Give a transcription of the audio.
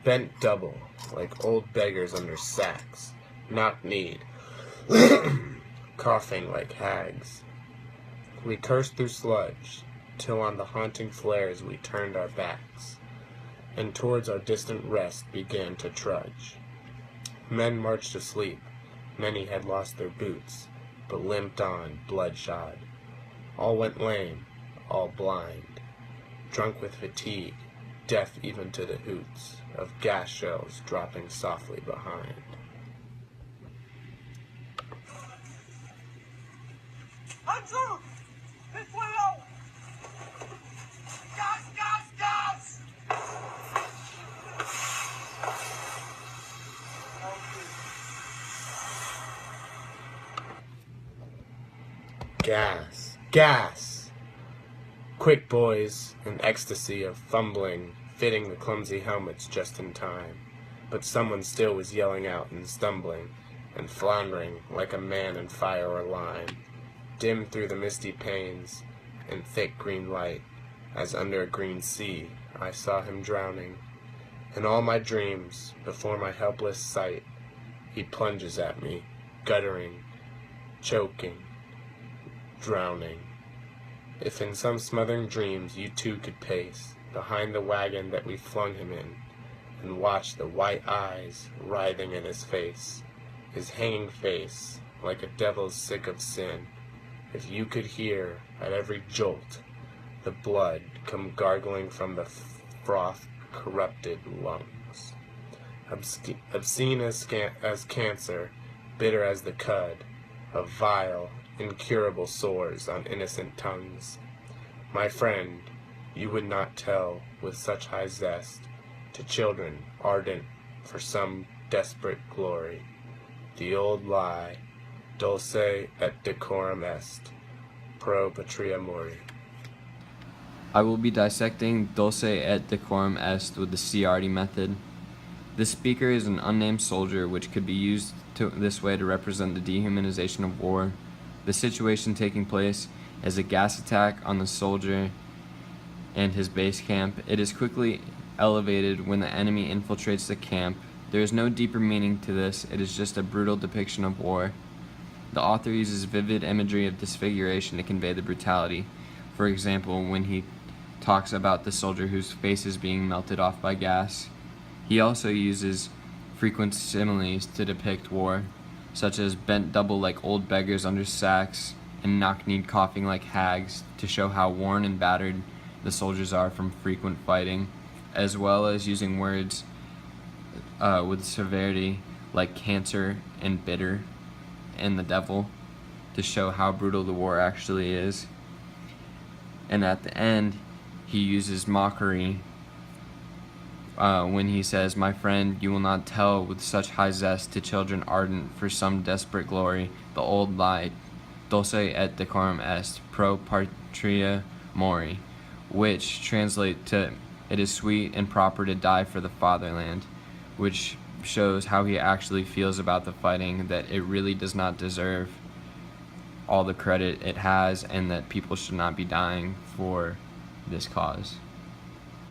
bent double, like old beggars under sacks, knock-kneed, coughing like hags. We cursed through sludge, till on the haunting flares we turned our backs, and towards our distant rest began to trudge. Men marched asleep, many had lost their boots, but limped on, bloodshot. All went lame, all blind, drunk with fatigue, deaf even to the hoots of gas shells dropping softly behind. Andrew! This way out! Gas, gas, gas! Gas, gas! Quick, boys, an ecstasy of fumbling, fitting the clumsy helmets just in time. But someone still was yelling out and stumbling, and floundering like a man in fire or lime, dim through the misty panes and thick green light, as under a green sea I saw him drowning. In all my dreams, before my helpless sight, he plunges at me, guttering, choking, drowning. If in some smothering dreams you too could pace behind the wagon that we flung him in, and watch the white eyes writhing in his face, his hanging face like a devil's sick of sin, if you could hear at every jolt the blood come gargling from the froth-corrupted lungs, obscene as cancer, bitter as the cud of vile, incurable sores on innocent tongues. My friend, you would not tell with such high zest to children ardent for some desperate glory the old lie, Dulce et Decorum est, pro patria mori. I will be dissecting Dulce et Decorum est with the Ciardi method. This speaker is an unnamed soldier which could be used this way to represent the dehumanization of war. The situation taking place is a gas attack on the soldier and his base camp. It is quickly elevated when the enemy infiltrates the camp. There is no deeper meaning to this, it is just a brutal depiction of war. The author uses vivid imagery of disfiguration to convey the brutality. For example, when he talks about the soldier whose face is being melted off by gas. He also uses frequent similes to depict war, such as bent double like old beggars under sacks and knock-kneed coughing like hags, to show how worn and battered the soldiers are from frequent fighting, as well as using words with severity like cancer and bitter and the devil to show how brutal the war actually is. And at the end, he uses mockery when he says, "My friend, you will not tell with such high zest to children ardent for some desperate glory the old lie, Dulce et Decorum est, pro patria mori," which translate to, "It is sweet and proper to die for the fatherland," which shows how he actually feels about the fighting, that it really does not deserve all the credit it has, and that people should not be dying for this cause.